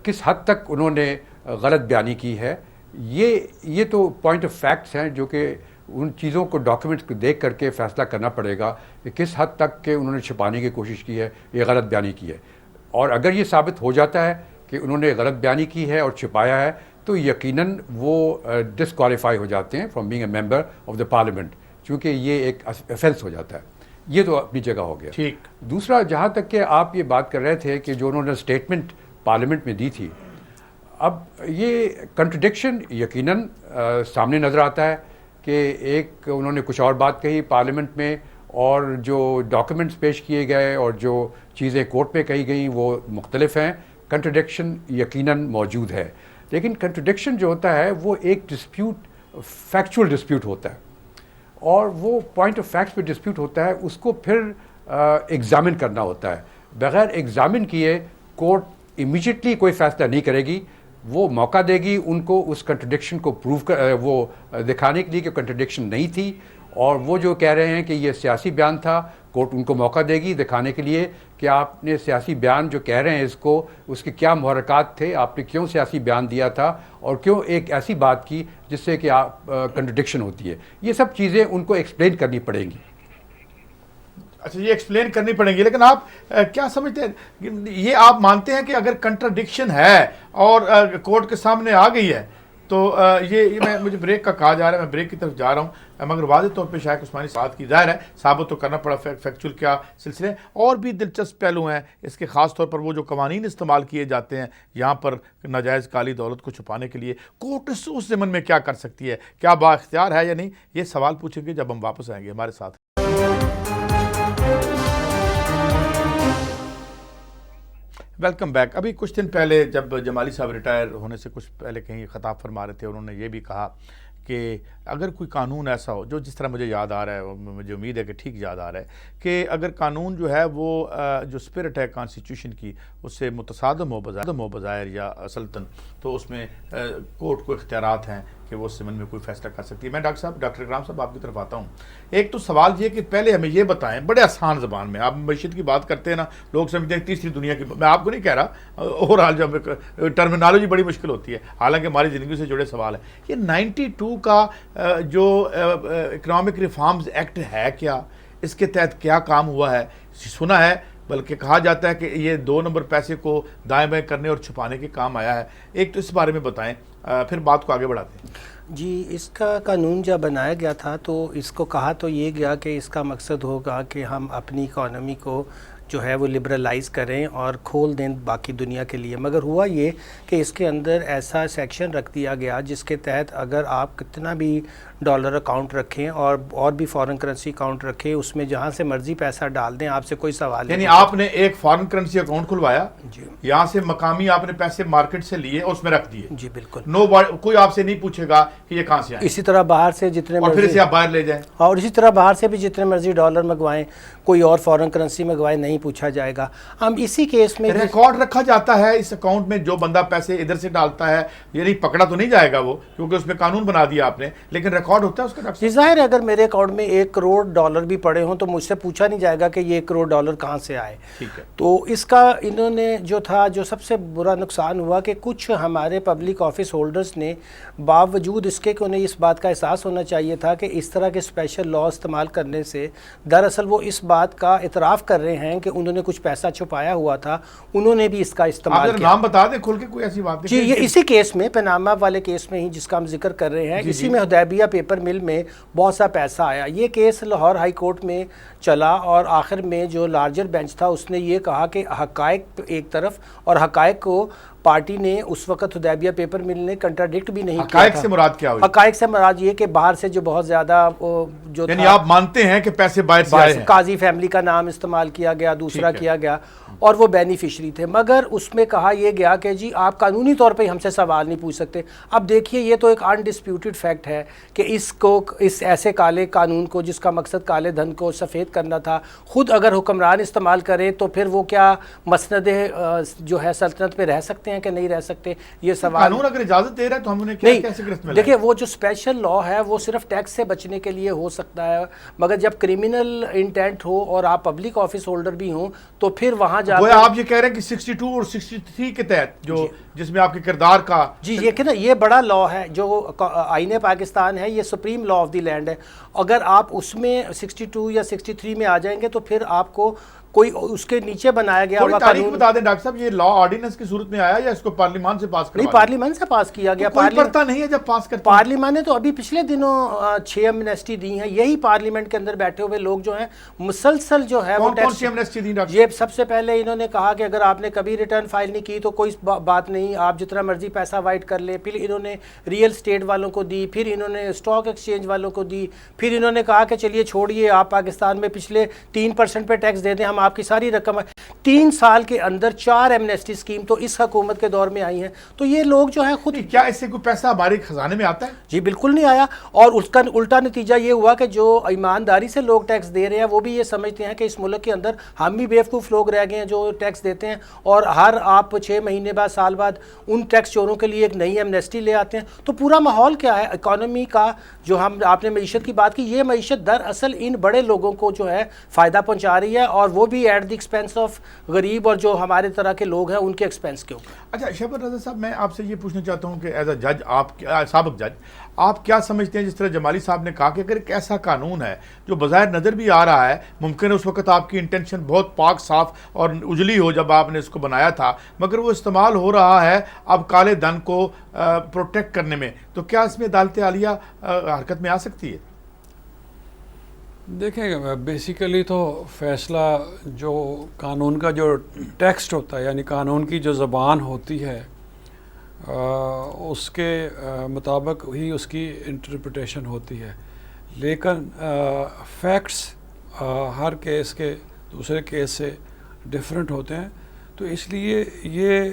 کس حد تک انہوں نے غلط بیانی کی ہے، یہ تو پوائنٹ آف فیکٹس ہیں جو کہ ان چیزوں کو ڈاکیومنٹس کو دیکھ کر کے فیصلہ کرنا پڑے گا کہ کس حد تک کہ انہوں نے چھپانے کی کوشش کی ہے، یہ غلط بیانی کی ہے۔ اور اگر یہ ثابت ہو جاتا ہے کہ انہوں نے غلط بیانی کی ہے اور چھپایا ہے تو یقیناً وہ ڈسکوالیفائی ہو جاتے ہیں from being a member of the parliament, چونکہ یہ ایک افینس ہو جاتا ہے۔ یہ تو اپنی جگہ ہو گیا۔ ٹھیک۔ دوسرا، جہاں تک کہ آپ یہ بات کر رہے تھے کہ جو انہوں نے اسٹیٹمنٹ پارلیمنٹ میں دی تھی، اب یہ کنٹرڈکشن یقیناً سامنے نظر آتا ہے کہ ایک انہوں نے کچھ اور بات کہی پارلیمنٹ میں، اور جو ڈاکیومنٹس پیش کیے گئے اور جو چیزیں کورٹ میں کہی گئیں وہ مختلف ہیں۔ کنٹرڈکشن یقیناً موجود ہے، لیکن کنٹرڈکشن جو ہوتا ہے وہ ایک ڈسپیوٹ، فیکچول ڈسپیوٹ ہوتا ہے، اور وہ پوائنٹ آف فیکٹس پہ ڈسپیوٹ ہوتا ہے، اس کو پھر ایگزامن کرنا ہوتا ہے۔ بغیر ایگزامن کیے کورٹ امیجیٹلی کوئی فیصلہ نہیں کرے گی، وہ موقع دے گی ان کو اس کنٹرڈکشن کو وہ دکھانے کے لیے کہ کنٹرڈکشن نہیں تھی، اور وہ جو کہہ رہے ہیں کہ یہ سیاسی بیان تھا، کورٹ ان کو موقع دے گی دکھانے کے لیے کہ آپ نے سیاسی بیان جو کہہ رہے ہیں اس کے کیا محرکات تھے، آپ نے کیوں سیاسی بیان دیا تھا اور کیوں ایک ایسی بات کی جس سے کہ آپ کنٹرڈکشن ہوتی ہے۔ یہ سب چیزیں ان کو ایکسپلین کرنی پڑیں گی۔ اچھا، یہ ایکسپلین کرنی پڑیں گی، لیکن آپ کیا سمجھتے ہیں، یہ آپ مانتے ہیں کہ اگر کنٹرڈکشن ہے اور کورٹ کے سامنے آ گئی ہے تو یہ مجھے بریک کا کہا جا رہا ہے، میں بریک کی طرف جا رہا ہوں، مگر واضح طور پہ شائق عثمانی صاحب کی ظاہر ہے ثابت تو کرنا پڑا فیکچول کیا سلسلے، اور بھی دلچسپ پہلو ہیں اس کے، خاص طور پر وہ جو قوانین استعمال کیے جاتے ہیں یہاں پر ناجائز کالی دولت کو چھپانے کے لیے، کورٹ اس ضمن میں کیا کر سکتی ہے، کیا با اختیار ہے یا نہیں، یہ سوال پوچھیں گے جب ہم واپس آئیں گے ہمارے ساتھ۔ Welcome back. ابھی کچھ دن پہلے جب جمالی صاحب ریٹائر ہونے سے کچھ پہلے کہیں خطاب فرما رہے تھے، انہوں نے یہ بھی کہا کہ اگر کوئی قانون ایسا ہو جو جس طرح مجھے یاد آ رہا ہے, مجھے امید ہے کہ ٹھیک یاد آ رہا ہے, کہ اگر قانون جو ہے وہ جو اسپرٹ ہے کانسٹیٹیوشن کی اس سے متصادم ہو بظاہر یا اصلتاً, تو اس میں کورٹ کو اختیارات ہیں کہ وہ اس ضمن میں کوئی فیصلہ کر سکتی ہے. میں ڈاکٹر اکرام صاحب آپ کی طرف آتا ہوں. ایک تو سوال یہ کہ پہلے ہمیں یہ بتائیں بڑے آسان زبان میں, آپ معیشت کی بات کرتے ہیں نا, لوگ سمجھتے ہیں تیسری دنیا کی, میں آپ کو نہیں کہہ رہا, اوور آل جب ٹرمینالوجی بڑی مشکل ہوتی ہے, حالانکہ ہماری زندگی سے جڑے سوال ہیں. یہ 92 کا جو اکنامک ریفارمز ایکٹ ہے, کیا اس کے تحت کیا کام ہوا ہے؟ سنا ہے بلکہ کہا جاتا ہے کہ یہ 2 نمبر پیسے کو دائیں بائیں کرنے اور چھپانے کے کام آیا ہے. ایک تو اس بارے میں بتائیں, پھر بات کو آگے بڑھاتے ہیں. جی, اس کا قانون جب بنایا گیا تھا تو اس کو کہا تو یہ گیا کہ اس کا مقصد ہوگا کہ ہم اپنی اکانومی کو جو ہے وہ لبرلائز کریں اور کھول دیں باقی دنیا کے لیے. مگر ہوا یہ کہ اس کے اندر ایسا سیکشن رکھ دیا گیا جس کے تحت اگر آپ کتنا بھی ڈالر اکاؤنٹ رکھیں اور بھی فارن کرنسی اکاؤنٹ رکھیں, اس میں جہاں سے مرضی پیسہ ڈال دیں, آپ سے کوئی سوال نہیں. یعنی آپ نے ایک فارن کرنسی اکاؤنٹ کھلوایا, جی یہاں سے مقامی آپ نے پیسے مارکیٹ سے لیے اور اس میں رکھ دیے. جی بالکل. کوئی آپ سے نہیں پوچھے گا کہ یہ کہاں سے آئے, اسی طرح باہر سے جتنے اور پھر اسے آپ باہر لے جائیں, اور اسی طرح باہر سے بھی جتنے مرضی ڈالر منگوائیں, کوئی اور فارن کرنسی منگوائیں, نہیں پوچھا جائے گا. ہم اسی کیس میں ریکارڈ رکھا جاتا ہے اس اکاؤنٹ میں, جو بندہ پیسے ادھر سے ڈالتا ہے, یعنی پکڑا تو نہیں جائے گا وہ, کیونکہ اس میں قانون بنا دیا آپ نے, لیکن ریکارڈ ہوتا ہے اس کا. ظاہر ہے اگر میرے اکاؤنٹ میں 1 کروڑ ڈالر بھی پڑے ہوں تو مجھ سے پوچھا نہیں جائے گا کہ یہ 1 کروڑ ڈالر کہاں سے آئے. ٹھیک ہے. تو اس کا انہوں نے جو سب سے برا نقصان ہوا کہ کچھ ہمارے پبلک آفس ہولڈرز نے, باوجود اس کے کہ انہیں اس بات کا احساس ہونا چاہیے تھا کہ اس طرح کے اسپیشل لا استعمال کرنے سے دراصل وہ اس بات کا اعتراف کر رہے ہیں کہ انہوں نے کچھ پیسہ چھپایا ہوا تھا, انہوں نے بھی اس کا استعمال کیا. نام بتا دیں کھل کے, کوئی ایسی بات نہیں. جی, یہ اسی کیس میں, پاناما والے کیس میں ہی جس کا ہم ذکر کر رہے ہیں, اسی میں حدیبیہ پیپر مل میں بہت سا پیسہ آیا. یہ کیس لاہور ہائی کورٹ میں چلا اور آخر میں جو لارجر بینچ تھا اس نے یہ کہا کہ حقائق ایک طرف, اور حقائق کو پارٹی نے اس وقت حدیبیہ پیپر مل نے کنٹراڈکٹ بھی نہیں کیا تھا. حقائق سے مراد کیا ہوئی؟ حقائق سے مراد یہ کہ باہر سے جو بہت زیادہ جو یعنی آپ مانتے ہیں کہ پیسے باہر سے آئے ہیں, قاضی فیملی کا نام استعمال کیا گیا, دوسرا کیا گیا, اور وہ بینیفیشری تھے. مگر اس میں کہا یہ گیا کہ جی آپ قانونی طور پہ ہم سے سوال نہیں پوچھ سکتے. اب دیکھیے یہ تو ایک انڈسپیوٹڈ فیکٹ ہے کہ اس ایسے کالے قانون کو جس کا مقصد کالے دھن کو سفید کرنا تھا, خود اگر حکمران استعمال کرے تو پھر وہ کیا مسند جو ہے سلطنت پہ رہ سکتے ہیں کہ نہیں رہ سکتے, یہ سوال. قانون اگر اجازت دے رہا ہے تو ہم انہیں کیسے گرفت میں لائیں؟ دیکھیں وہ جو اسپیشل لا ہے وہ صرف ٹیکس سے بچنے کے لیے ہو سکتا ہے, مگر جب کرمنل انٹینٹ ہو اور آپ پبلک آفس ہولڈر بھی ہوں تو پھر وہاں جا کر آپ یہ کہہ رہے ہیں کہ 62 اور 63 کے تحت جو جس میں آپ کے کردار کا, جی یہ کہ نا یہ بڑا لا ہے جو آئین پاکستان ہے, یہ supreme law of the land ہے. اگر آپ اس میں 62 یا 63 میں آ جائیں گے تو پھر آپ کو کوئی اس کے نیچے بنایا گیا ہوا تاریخ بتا دیں ڈاکٹر صاحب, یہ لا آرڈیننس کی صورت میں آیا یا اس کو پارلیمان سے پاس کروایا؟ نہیں, پارلیمان سے پاس کیا گیا. کوئی پڑھتا نہیں ہے جب پاس کرتے ہیں. پارلیمان نے تو ابھی پچھلے دنوں 6 ایمنیسٹی دی ہیں. یہی پارلیمنٹ کے اندر بیٹھے ہوئے لوگ جو ہیں مسلسل جو ہے وہ کون سی ایمنیسٹی دی ڈاکٹر؟ یہ سب سے پہلے انہوں نے کہا کہ اگر آپ نے کبھی ریٹرن فائل نہیں کی تو کوئی بات نہیں, آپ جتنا مرضی پیسہ وائٹ کر لیں. پھر انہوں نے ریئل اسٹیٹ والوں کو دی, پھر انہوں نے اسٹاک ایکسچینج والوں کو دی, پھر انہوں نے کہا کہ چلیے چھوڑیے آپ پاکستان میں پچھلے 3% پہ ٹیکس دے دیں, ہم آپ کی ساری رقم. 3 سال کے اندر 4 ایمنیسٹی اسکیم تو اس حکومت کے دور میں آئی ہیں. تو یہ لوگ جو ہیں خود, کیا اس سے کوئی پیسہ ہمارے خزانے میں آتا ہے؟ جی بالکل نہیں آیا. اور اس کا الٹا نتیجہ یہ ہوا کہ جو ایمانداری سے لوگ ٹیکس دے رہے ہیں وہ بھی یہ سمجھتے ہیں کہ اس ملک کے اندر ہم بھی بیوقوف لوگ رہ گئے ہیں جو ٹیکس دیتے ہیں, اور ہر آپ 6 مہینے بعد سال بعد ان ٹیکس چوروں کے لیے ایک نئی ایمنیسٹی لے آتے ہیں. تو پورا ماحول کیا ہے اکانومی کا, جو آپ نے معیشت کی بات کی, یہ معیشت دراصل ان بڑے لوگوں کو جو ہے فائدہ پہنچا رہی ہے, اور وہ بھی ایٹ دی ایکسپینس آف غریب اور جو ہمارے طرح کے لوگ ہیں ان کے ایکسپینس کے اوپر. اچھا شہبت رضا صاحب, میں آپ سے یہ پوچھنا چاہتا ہوں کہ ایز اے جج, آپ سابق جج, آپ کیا سمجھتے ہیں جس طرح جمالی صاحب نے کہا کہ اگر ایک ایسا قانون ہے جو بظاہر نظر بھی آ رہا ہے, ممکن ہے اس وقت آپ کی انٹینشن بہت پاک صاف اور اجلی ہو جب آپ نے اس کو بنایا تھا, مگر وہ استعمال ہو رہا ہے اب کالے دھن کو پروٹیکٹ کرنے میں, تو کیا اس میں عدالت عالیہ حرکت میں آ سکتی ہے؟ دیکھیں بیسیکلی تو فیصلہ جو قانون کا جو ٹیکسٹ ہوتا ہے, یعنی قانون کی جو زبان ہوتی ہے, اس کے مطابق ہی اس کی انٹرپریٹیشن ہوتی ہے. لیکن فیکٹس ہر کیس کے دوسرے کیس سے ڈیفرنٹ ہوتے ہیں, تو اس لیے یہ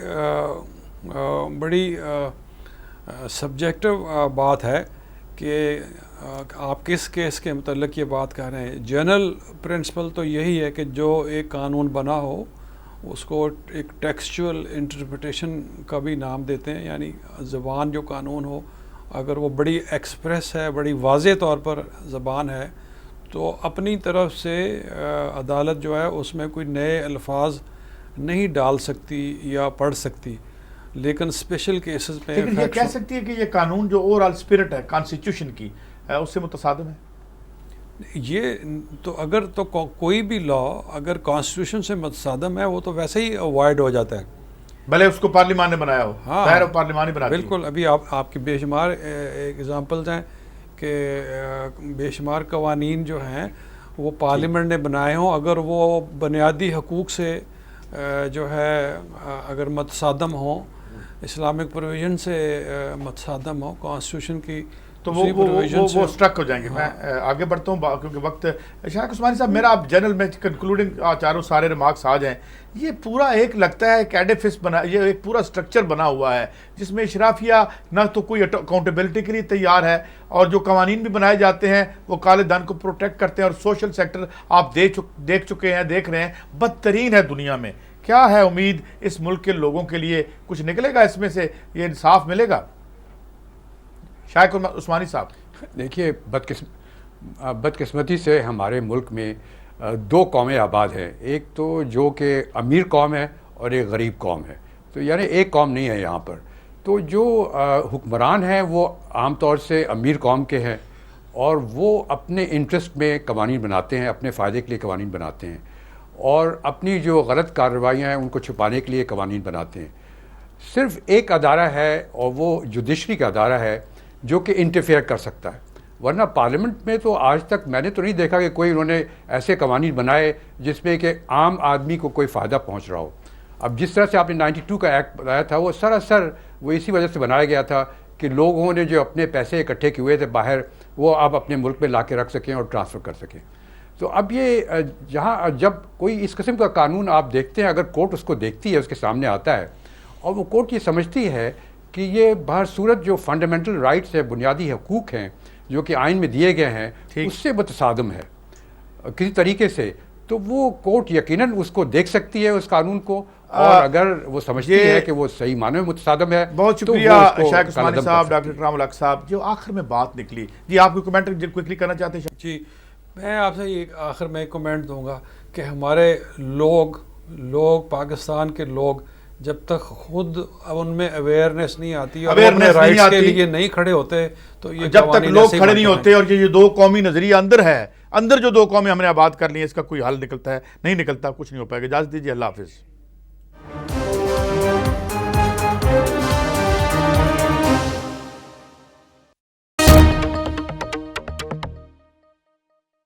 بڑی سبجیکٹو بات ہے کہ آپ کس کیس کے متعلق یہ بات کر رہے ہیں. جنرل پرنسپل تو یہی ہے کہ جو ایک قانون بنا ہو اس کو ایک ٹیکسچول انٹرپریٹیشن کا بھی نام دیتے ہیں, یعنی زبان جو قانون ہو اگر وہ بڑی ایکسپریس ہے, بڑی واضح طور پر زبان ہے, تو اپنی طرف سے عدالت جو ہے اس میں کوئی نئے الفاظ نہیں ڈال سکتی یا پڑھ سکتی. لیکن اسپیشل کیسز میں لیکن یہ کہہ سکتی ہے کہ یہ قانون جو اوور آل اسپرٹ ہے کانسٹیٹیوشن کی اس سے متصادم ہے. یہ تو اگر تو کوئی بھی لا اگر کانسٹیٹیوشن سے متصادم ہے وہ تو ویسے ہی اوائڈ ہو جاتا ہے, بھلے اس کو پارلیمان نے بنایا ہو. ہاں پارلیمان ہی بنا بالکل. ابھی آپ کی بے شمار ایگزامپلز ہیں کہ بے شمار قوانین جو ہیں وہ پارلیمنٹ نے بنائے ہوں, اگر وہ بنیادی حقوق سے جو ہے اگر متصادم ہوں, اسلامک پروویژن سے متصادم ہو, کانسٹیٹیوشن کی تو وہ سٹرک ہو جائیں گے. میں آگے بڑھتا ہوں کیونکہ وقت. شاہد عثمانی صاحب میرا آپ جنرل میں کنکلوڈنگ چاروں سارے ریمارکس آ جائیں. یہ پورا ایک لگتا ہے ایک ایڈیفس بنا, یہ ایک پورا سٹرکچر بنا ہوا ہے جس میں اشرافیہ نہ تو کوئی اکاؤنٹیبلٹی کے لیے تیار ہے, اور جو قوانین بھی بنائے جاتے ہیں وہ کالے دھن کو پروٹیکٹ کرتے ہیں, اور سوشل سیکٹر آپ دیکھ چکے ہیں, دیکھ رہے ہیں, بدترین ہے دنیا میں. کیا ہے امید اس ملک کے لوگوں کے لیے, کچھ نکلے گا اس میں سے, یہ انصاف ملے گا؟ شاہد عثمانی صاحب. دیکھیے بدقسمتی سے ہمارے ملک میں دو قومیں آباد ہیں, ایک تو جو کہ امیر قوم ہے اور ایک غریب قوم ہے, تو یعنی ایک قوم نہیں ہے یہاں پر. تو جو حکمران ہیں وہ عام طور سے امیر قوم کے ہیں اور وہ اپنے انٹرسٹ میں قوانین بناتے ہیں, اپنے فائدے کے لیے قوانین بناتے ہیں, اور اپنی جو غلط کارروائیاں ہیں ان کو چھپانے کے لیے قوانین بناتے ہیں. صرف ایک ادارہ ہے اور وہ جوڈیشری کا ادارہ ہے جو کہ انٹرفیئر کر سکتا ہے, ورنہ پارلیمنٹ میں تو آج تک میں نے تو نہیں دیکھا کہ کوئی انہوں نے ایسے قوانین بنائے جس میں کہ عام آدمی کو کوئی فائدہ پہنچ رہا ہو. اب جس طرح سے آپ نے 92 کا ایکٹ بنایا تھا وہ سراسر وہ اسی وجہ سے بنایا گیا تھا کہ لوگوں نے جو اپنے پیسے اکٹھے کیے ہوئے تھے باہر وہ اب اپنے ملک میں لا کے رکھ سکیں اور ٹرانسفر کر سکیں. تو اب یہ جہاں جب کوئی اس قسم کا قانون آپ دیکھتے ہیں, اگر کورٹ اس کو دیکھتی ہے, اس کے سامنے آتا ہے, اور وہ کورٹ یہ سمجھتی ہے کہ یہ بہر صورت جو فنڈامنٹل رائٹس ہیں, بنیادی حقوق ہیں جو کہ آئین میں دیے گئے ہیں, اس سے متصادم ہے کسی طریقے سے, تو وہ کورٹ یقیناً اس کو دیکھ سکتی ہے اس قانون کو, اور اگر وہ سمجھتی ہے کہ وہ صحیح معنی میں متصادم ہے. بہت شکریہ شاہد عثمانی صاحب, ڈاکٹر اکرام الحق صاحب. جو آخر میں بات نکلی, جی آپ کوئی کمنٹ کوئکلی کرنا چاہتے ہیں؟ جی میں آپ سے یہ آخر میں ایک کمنٹ دوں گا کہ ہمارے لوگ پاکستان کے لوگ جب تک خود ان میں اویئرنیس نہیں آتی اور اپنے رائٹس کے لیے نہیں کھڑے ہوتے, تو یہ جب تک لوگ کھڑے نہیں ہوتے, اور یہ دو قومی نظریہ اندر جو دو قومیں ہم نے آباد کر لی ہیں, اس کا کوئی حل نکلتا ہے نہیں نکلتا, کچھ نہیں ہو پائے گا. اجازت دیجیے, اللہ حافظ.